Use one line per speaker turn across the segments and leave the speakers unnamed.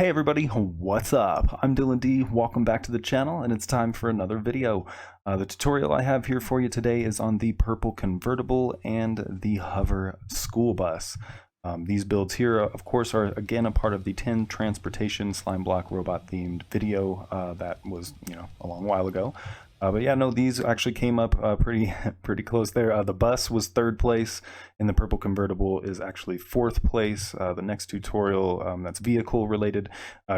Hey everybody, what's up? I'm Dylan D. Welcome back to the channel, and it's time for another video. The tutorial I have here for you today is on the purple convertible and the hover school bus. These builds here, of course, are again a part of the 10 transportation slime block robot themed video that was, a long while ago. But yeah, no, these actually came up pretty close there. The bus was 3rd place, and the purple convertible is actually 4th place. The next tutorial that's vehicle related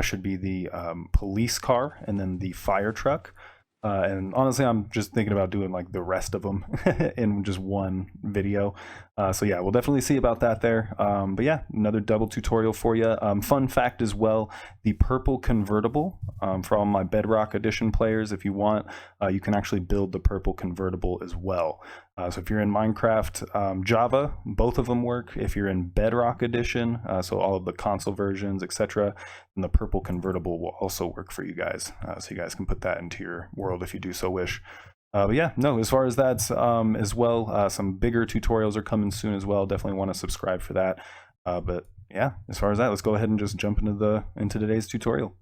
should be the police car and then the fire truck. And honestly, I'm just thinking about doing like the rest of them in just one video. So yeah, we'll definitely see about that there. But yeah, another double tutorial for you. Fun fact as well, the purple convertible, for all my Bedrock Edition players, if you want, you can actually build the purple convertible as well. So if you're in Minecraft, Java, both of them work. If you're in Bedrock Edition, so all of the console versions, etc., then the purple convertible will also work for you guys. So you guys can put that into your world if you do so wish. But yeah, no, as far as that as well, some bigger tutorials are coming soon as well. Definitely want to subscribe for that. But yeah, as far as that, let's go ahead and just jump into today's tutorial.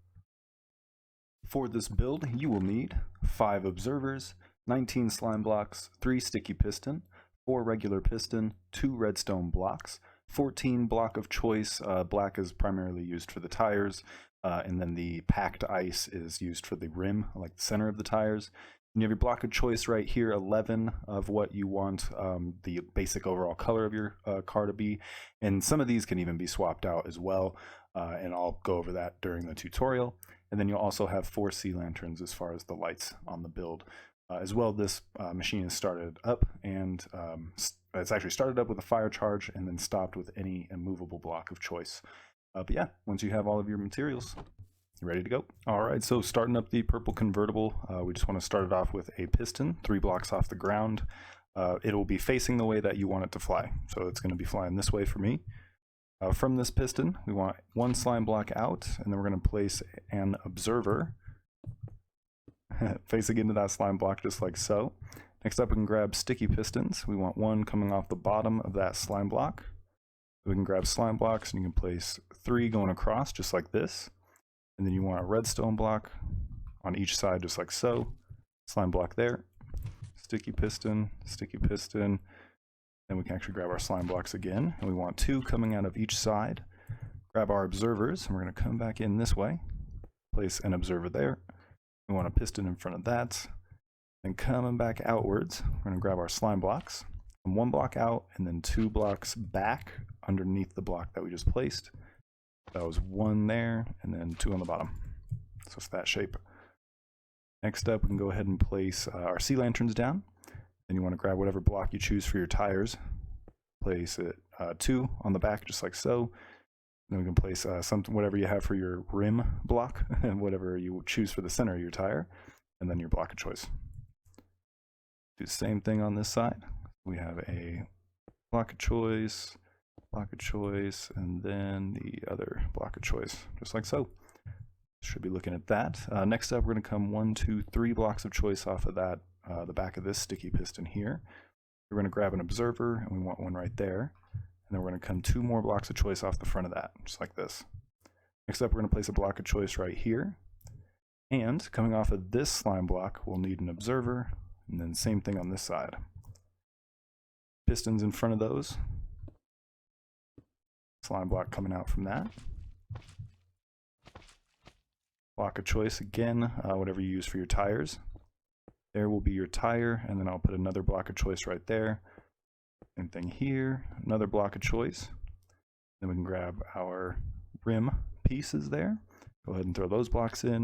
For this build, you will need 5 observers, 19 slime blocks, 3 sticky piston, 4 regular piston, 2 redstone blocks, 14 block of choice. Black is primarily used for the tires, and then the packed ice is used for the rim, like the center of the tires. And you have your block of choice right here, 11 of what you want the basic overall color of your car to be. And some of these can even be swapped out as well, and I'll go over that during the tutorial. And then you'll also have 4 sea lanterns as far as the lights on the build. As well, this machine is started up, and it's actually started up with a fire charge and then stopped with any immovable block of choice. But yeah, once you have all of your materials, you're ready to go. All right, so starting up the purple convertible, we just want to start it off with a piston, 3 blocks off the ground. It will be facing the way that you want it to fly. So it's going to be flying this way for me. From this piston, we want 1 slime block out, and then we're going to place an observer facing into that slime block just like so. Next up, we can grab sticky pistons. We want 1 coming off the bottom of that slime block. We can grab slime blocks, and you can place 3 going across just like this. And then you want a redstone block on each side just like so. Slime block there. Sticky piston, sticky piston. Then we can actually grab our slime blocks again, and we want 2 coming out of each side. Grab our observers, and we're going to come back in this way. Place an observer there. We want a piston in front of that. Then coming back outwards, we're going to grab our slime blocks. And 1 block out, and then 2 blocks back underneath the block that we just placed. That was 1 there, and then 2 on the bottom. So it's that shape. Next up, we can go ahead and place our sea lanterns down. Then you want to grab whatever block you choose for your tires. Place it 2 on the back, just like so. Then we can place whatever you have for your rim block, and whatever you choose for the center of your tire, and then your block of choice. Do the same thing on this side. We have a block of choice, and then the other block of choice, just like so. Should be looking at that. Next up, we're going to come 1, 2, 3 blocks of choice off of that, the back of this sticky piston here. We're going to grab an observer, and we want 1 right there. And then we're going to come 2 more blocks of choice off the front of that, just like this. Next up, we're going to place a block of choice right here. And coming off of this slime block, we'll need an observer, and then same thing on this side. Pistons in front of those. Slime block coming out from that. Block of choice again, whatever you use for your tires. There will be your tire, and then I'll put another block of choice right there. Same thing here, another block of choice. Then we can grab our rim pieces there. Go ahead and throw those blocks in,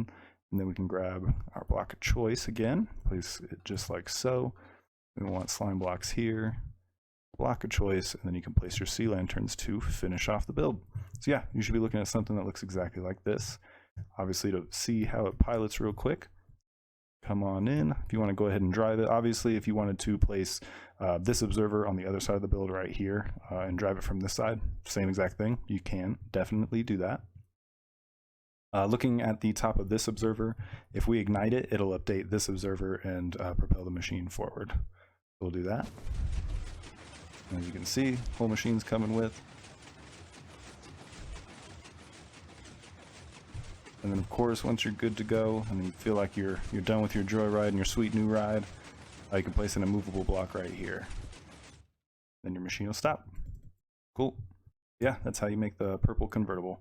and then we can grab our block of choice again. Place it just like so. We want slime blocks here, block of choice, and then you can place your sea lanterns to finish off the build. So yeah, you should be looking at something that looks exactly like this. Obviously, to see how it pilots real quick, come on in. If you want to go ahead and drive it, obviously if you wanted to place this observer on the other side of the build right here and drive it from this side, same exact thing, you can definitely do that. Looking at the top of this observer, if we ignite it, it'll update this observer and propel the machine forward. We'll do that. As you can see, whole machine's coming with. And then of course, once you're good to go and you feel like you're done with your joyride and your sweet new ride, you can place an immovable block right here. Then your machine will stop. Cool. Yeah, that's how you make the purple convertible.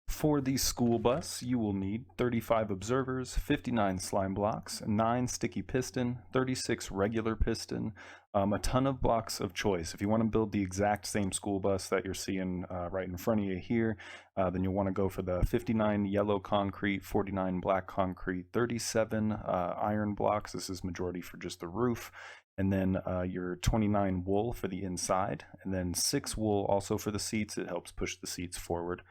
For the school bus, you will need 35 observers, 59 slime blocks, 9 sticky piston, 36 regular piston, a ton of blocks of choice. If you want to build the exact same school bus that you're seeing right in front of you here, then you'll want to go for the 59 yellow concrete, 49 black concrete, 37 iron blocks. This is majority for just the roof. And then your 29 wool for the inside, and then 6 wool also for the seats. It helps push the seats forward.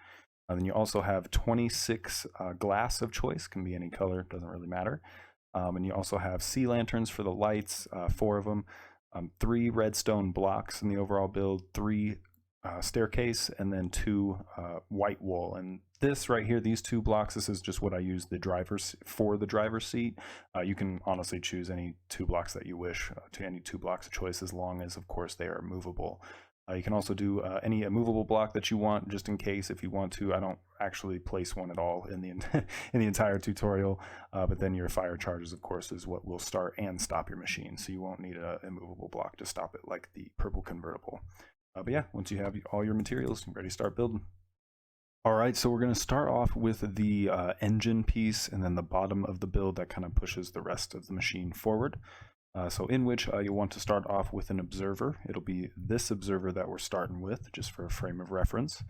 Then you also have 26 glass of choice, can be any color, doesn't really matter. And you also have sea lanterns for the lights, 4 of them, 3 redstone blocks in the overall build, 3 staircase, and then 2 white wool. And this right here, these 2 blocks, this is just what I use the driver's for the driver's seat. You can honestly choose any 2 blocks that you wish, to any 2 blocks of choice, as long as of course they are movable. You can also do any immovable block that you want, just in case if you want to. I don't actually place one at all in the in the entire tutorial, but then your fire charges, of course, is what will start and stop your machine, so you won't need an immovable block to stop it like the purple convertible. But yeah, once you have all your materials, you're ready to start building. All right, so we're going to start off with the engine piece, and then the bottom of the build that kind of pushes the rest of the machine forward. So in which you'll want to start off with an observer. It'll be this observer that we're starting with, just for a frame of reference.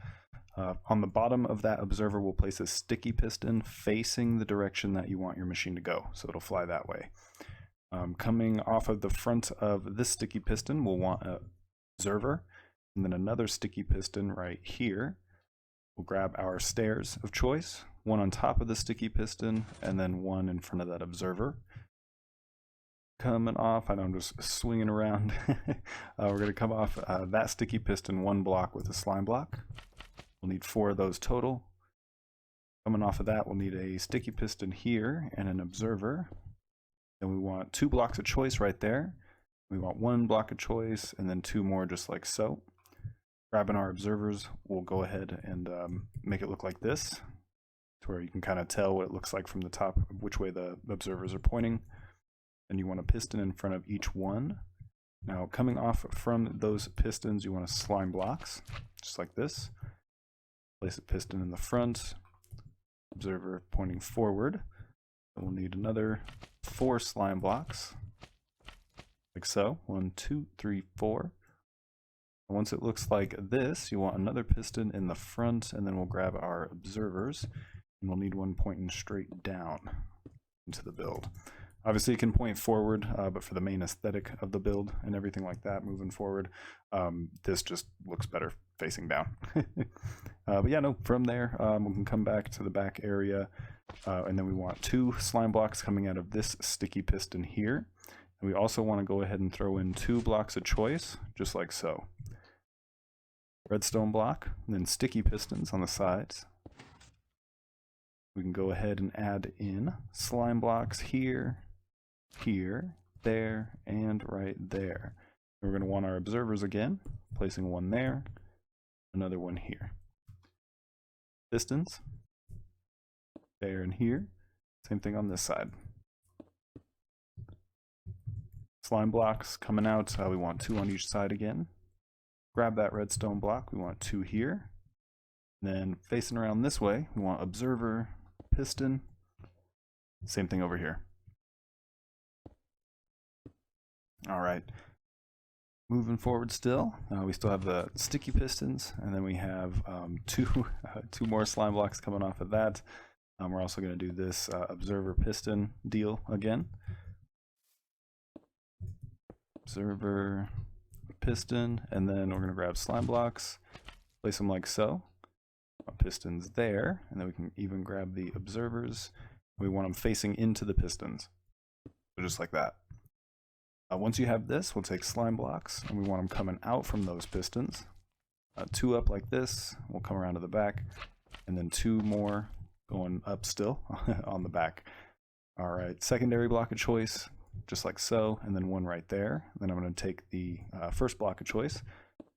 On the bottom of that observer, we'll place a sticky piston facing the direction that you want your machine to go, so it'll fly that way. Coming off of the front of this sticky piston, we'll want an observer, and then another sticky piston right here. We'll grab our stairs of choice, one on top of the sticky piston, and then one in front of that observer. Coming off, I know I'm just swinging around. We're going to come off that sticky piston 1 block with a slime block. We'll need 4 of those total. Coming off of that, we'll need a sticky piston here and an observer. Then we want 2 blocks of choice right there. We want 1 block of choice and then 2 more just like so. Grabbing our observers, we'll go ahead and make it look like this, to where you can kind of tell what it looks like from the top, which way the observers are pointing. And you want a piston in front of each one. Now coming off from those pistons, you want to slime blocks, just like this. Place a piston in the front, observer pointing forward. And we'll need another 4 slime blocks, like so. 1, 2, 3, 4. And once it looks like this, you want another piston in the front, and then we'll grab our observers, and we'll need one pointing straight down into the build. Obviously, it can point forward, but for the main aesthetic of the build and everything like that, moving forward, this just looks better facing down. But yeah, no, from there, we can come back to the back area, and then we want 2 slime blocks coming out of this sticky piston here. And we also want to go ahead and throw in 2 blocks of choice, just like so. Redstone block, and then sticky pistons on the sides. We can go ahead and add in slime blocks here, here, there, and right there. We're going to want our observers again, placing 1 there, another one here. Pistons, there and here, same thing on this side. Slime blocks coming out, we want 2 on each side again. Grab that redstone block, we want 2 here. Then facing around this way, we want observer, piston, same thing over here. All right, moving forward still, we still have the sticky pistons, and then we have 2 more slime blocks coming off of that. We're also going to do this observer piston deal again. Observer, piston, and then we're going to grab slime blocks, place them like so. Pistons there, and then we can even grab the observers. We want them facing into the pistons, so just like that. Once you have this, we'll take slime blocks, and we want them coming out from those pistons. 2 up like this, we'll come around to the back, and then 2 more going up still on the back. All right, secondary block of choice, just like so, and then 1 right there. Then I'm going to take the first block of choice,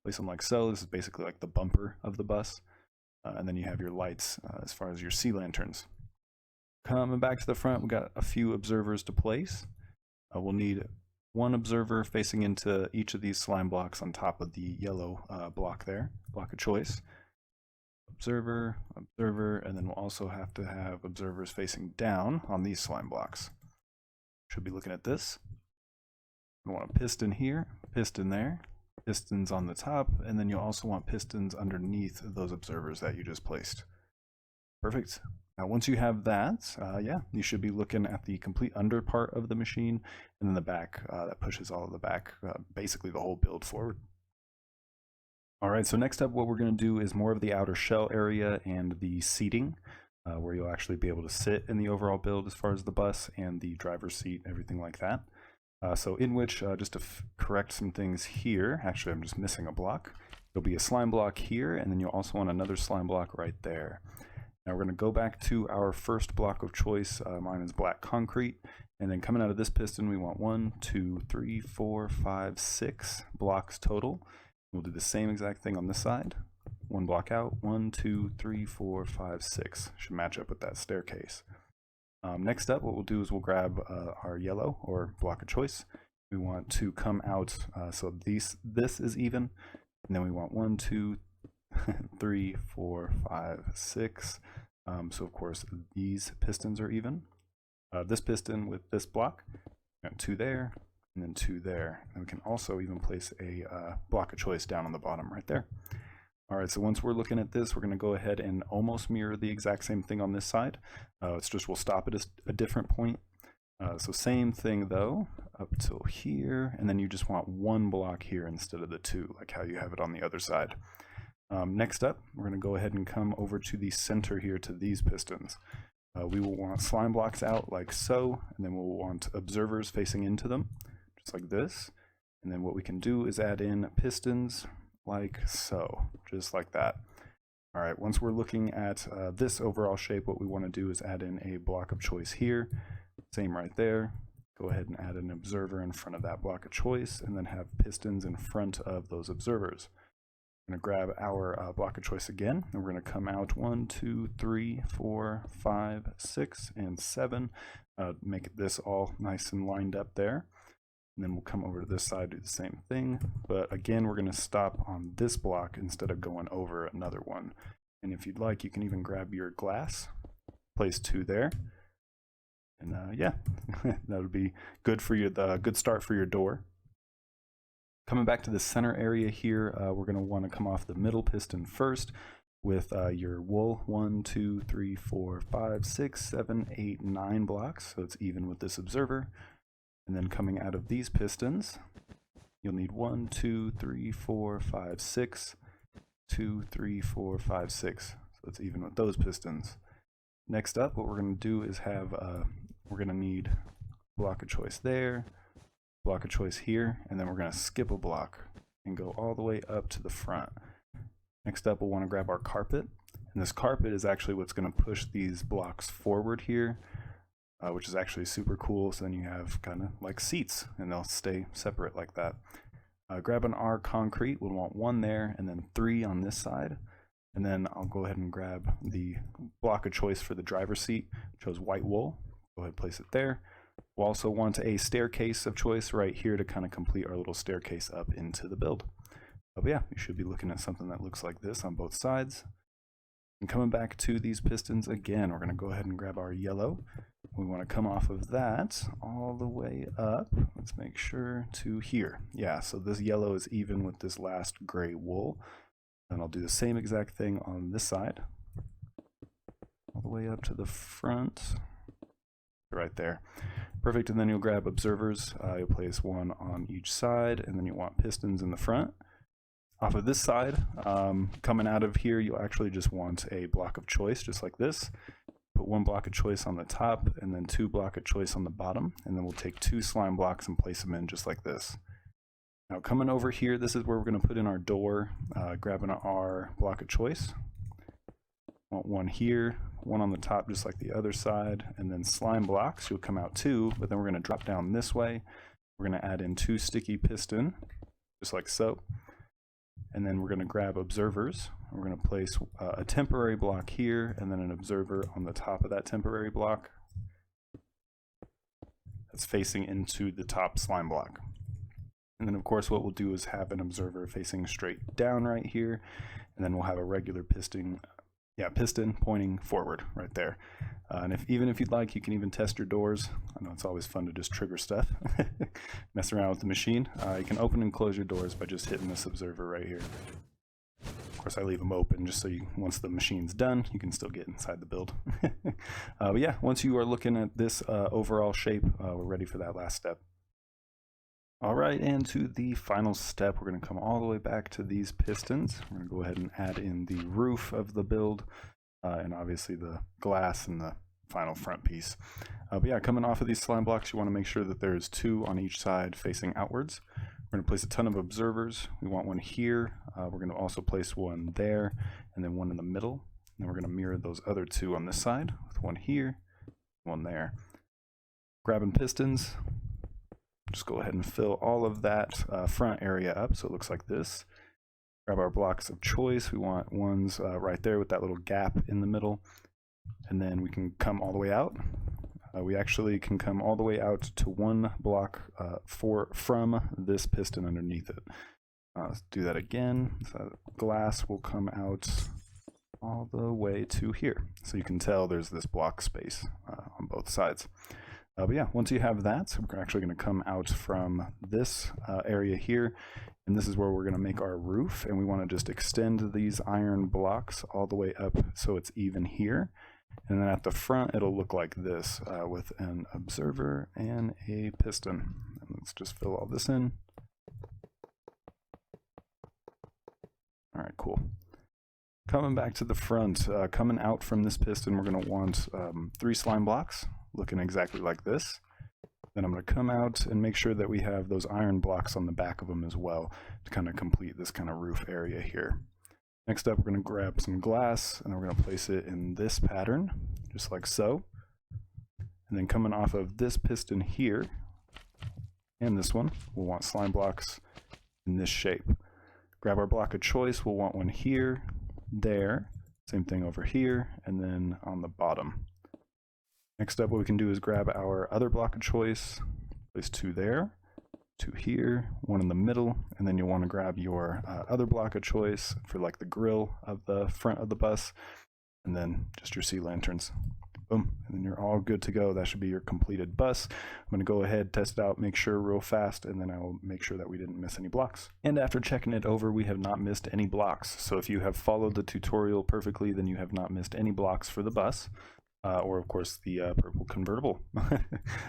place them like so. This is basically like the bumper of the bus. and then you have your lights as far as your sea lanterns. Coming back to the front, we got a few observers to place. We'll need one observer facing into each of these slime blocks on top of the yellow block there, block of choice. Observer, observer, and then we'll also have to have observers facing down on these slime blocks. Should be looking at this. We want a piston here, piston there, pistons on the top, and then you'll also want pistons underneath those observers that you just placed. Perfect. Now once you have that, yeah, you should be looking at the complete under part of the machine, and then the back that pushes all of the back, basically the whole build forward. All right, so next up what we're going to do is more of the outer shell area and the seating, where you'll actually be able to sit in the overall build as far as the bus and the driver's seat, everything like that. So in which, just to correct some things here, actually I'm just missing a block. There'll be a slime block here, and then you'll also want another slime block right there. Now we're going to go back to our first block of choice. Mine is black concrete, and then coming out of this piston we want 1, 2, 3, 4, 5, 6 blocks total. We'll do the same exact thing on this side. One block out, 1, 2, 3, 4, 5, 6. Should match up with that staircase. Next up, what we'll do is we'll grab our yellow or block of choice. We want to come out so this is even, and then we want 1, 2, 3, 4, 5, 6. So of course these pistons are even. This piston with this block, and 2 there, and then 2 there. And we can also even place a block of choice down on the bottom right there. All right, so once we're looking at this, we're going to go ahead and almost mirror the exact same thing on this side. It's just we'll stop at a different point. So same thing though, up till here, and then you just want 1 block here instead of the 2, like how you have it on the other side. Next up, we're going to go ahead and come over to the center here to these pistons. We will want slime blocks out like so, and then we'll want observers facing into them, just like this. And then what we can do is add in pistons like so, just like that. All right, once we're looking at this overall shape, what we want to do is add in a block of choice here. Same right there. Go ahead and add an observer in front of that block of choice, and then have pistons in front of those observers. We're going to grab our block of choice again, and we're going to come out 1, 2, 3, 4, 5, 6, and 7. Make this all nice and lined up there. And then we'll come over to this side, do the same thing. But again, we're going to stop on this block instead of going over another one. And if you'd like, you can even grab your glass, place 2 there. And yeah, that would be good for you, the good start for your door. Coming back to the center area here, we're going to want to come off the middle piston first with your wool 1, 2, 3, 4, 5, 6, 7, 8, 9 blocks. So it's even with this observer. And then coming out of these pistons, you'll need 1, 2, 3, 4, 5, 6, 2, 3, 4, 5, 6. So it's even with those pistons. Next up, what we're going to do is have, we're going to need block of choice there, block of choice here, and then we're going to skip a block and go all the way up to the front. Next up, we'll want to grab our carpet. And this carpet is actually what's going to push these blocks forward here. Which is actually super cool. So then you have kind of like seats, and they'll stay separate like that. Grab an R concrete. We'll want 1 there, and then 3 on this side. And then I'll go ahead and grab the block of choice for the driver's seat. Chose white wool. Go ahead and place it there. We'll also want a staircase of choice right here to kind of complete our little staircase up into the build. But yeah, you should be looking at something that looks like this on both sides. And coming back to these pistons again, we're going to go ahead and grab our yellow. We want to come off of that all the way up. Let's make sure to here. Yeah, so this yellow is even with this last gray wool. And I'll do the same exact thing on this side. All the way up to the front. Right there. Perfect, and then you'll grab observers. You'll place 1 on each side, and then you want pistons in the front. Off of this side, coming out of here, you'll actually just want a block of choice, just like this. Put 1 block of choice on the top, and then 2 block of choice on the bottom, and then we'll take 2 slime blocks and place them in just like this. Now coming over here, this is where we're going to put in our door, grabbing our block of choice. Want 1 here, 1 on the top just like the other side, and then slime blocks. You'll come out 2, but then we're going to drop down this way. We're going to add in 2 sticky piston, just like so. And then we're going to grab observers. We're going to place a temporary block here and then an observer on the top of that temporary block that's facing into the top slime block. And then of course what we'll do is have an observer facing straight down right here, and then we'll have a regular piston pointing forward right there. And even if you'd like, you can even test your doors. I know it's always fun to just trigger stuff, mess around with the machine. You can open and close your doors by just hitting this observer right here. Of course, I leave them open just so once the machine's done, you can still get inside the build. But yeah, once you are looking at this overall shape, we're ready for that last step. All right, and to the final step, we're going to come all the way back to these pistons. We're going to go ahead and add in the roof of the build, and obviously the glass and the final front piece. But yeah, coming off of these slime blocks, you want to make sure that there's 2 on each side facing outwards. We're going to place a ton of observers. We want one here. We're going to also place one there, and then one in the middle. And then we're going to mirror those other 2 on this side with one here, one there. Grabbing pistons. Just go ahead and fill all of that front area up so it looks like this. Grab our blocks of choice. We want ones right there with that little gap in the middle. And then we can come all the way out. We actually can come all the way out to 1 block from this piston underneath it. Let's do that again. So glass will come out all the way to here. So you can tell there's this block space on both sides. But yeah, once you have that, we're actually going to come out from this area here, and this is where we're going to make our roof, and we want to just extend these iron blocks all the way up so it's even here. And then at the front, it'll look like this with an observer and a piston. And let's just fill all this in. All right, cool. Coming back to the front, coming out from this piston, we're going to want 3 slime blocks, looking exactly like this. Then I'm going to come out and make sure that we have those iron blocks on the back of them as well to kind of complete this kind of roof area here. Next up, we're going to grab some glass and we're going to place it in this pattern, just like so. And then coming off of this piston here and this one, we'll want slime blocks in this shape. Grab our block of choice, we'll want one here, there, same thing over here, and then on the bottom. Next up, what we can do is grab our other block of choice, place 2 there, 2 here, 1 in the middle, and then you'll want to grab your other block of choice for like the grill of the front of the bus, and then just your sea lanterns. Boom, and then you're all good to go. That should be your completed bus. I'm going to go ahead, test it out, make sure real fast, and then I will make sure that we didn't miss any blocks. And after checking it over, we have not missed any blocks. So if you have followed the tutorial perfectly, then you have not missed any blocks for the bus. Or of course the purple convertible.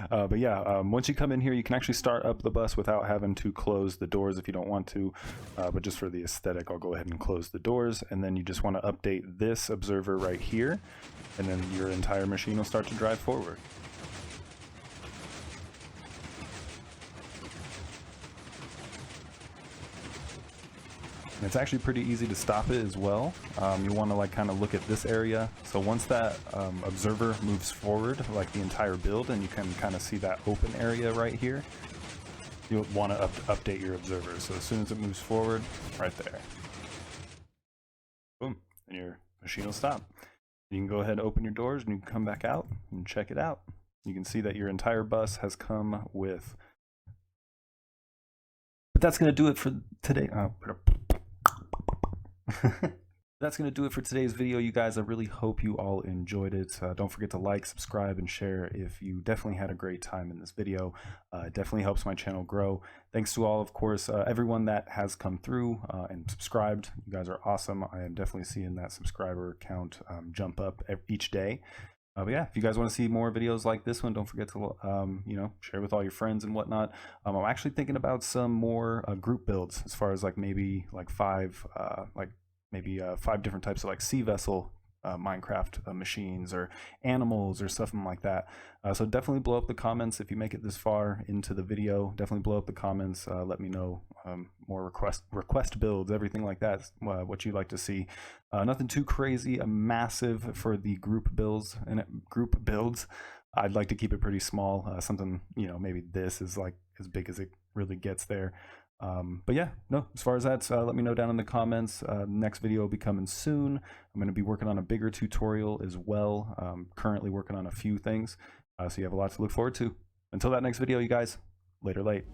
But yeah, once you come in here, you can actually start up the bus without having to close the doors if you don't want to. But just for the aesthetic, I'll go ahead and close the doors, and then you just want to update this observer right here, and then your entire machine will start to drive forward. And it's actually pretty easy to stop it as well. You want to like kind of look at this area. So once that observer moves forward, like the entire build, and you can kind of see that open area right here, you'll want to update your observer. So as soon as it moves forward, right there, boom, and your machine will stop. You can go ahead and open your doors, and you can come back out and check it out. You can see that your entire bus has come with. But that's going to do it for today. That's going to do it for today's video, you guys. I really hope you all enjoyed it. Don't forget to like, subscribe, and share if you definitely had a great time in this video. It definitely helps my channel grow. Thanks to all, of course, everyone that has come through and subscribed. You guys are awesome. I am definitely seeing that subscriber count jump up each day. But yeah, if you guys want to see more videos like this one, don't forget to you know, share with all your friends and whatnot. I'm actually thinking about some more group builds, as far as like maybe like 5 different types of like sea vessel Minecraft machines or animals or something like that. So definitely blow up the comments if you make it this far into the video. Definitely blow up the comments. Let me know more request builds, everything like that, what you'd like to see. Nothing too crazy, massive for the group builds. I'd like to keep it pretty small. Something, you know, maybe this is like as big as it really gets there. But yeah, no, as far as that, let me know down in the comments. Next video will be coming soon. I'm going to be working on a bigger tutorial as well. Currently working on a few things, so you have a lot to look forward to. Until that next video, you guys, later late.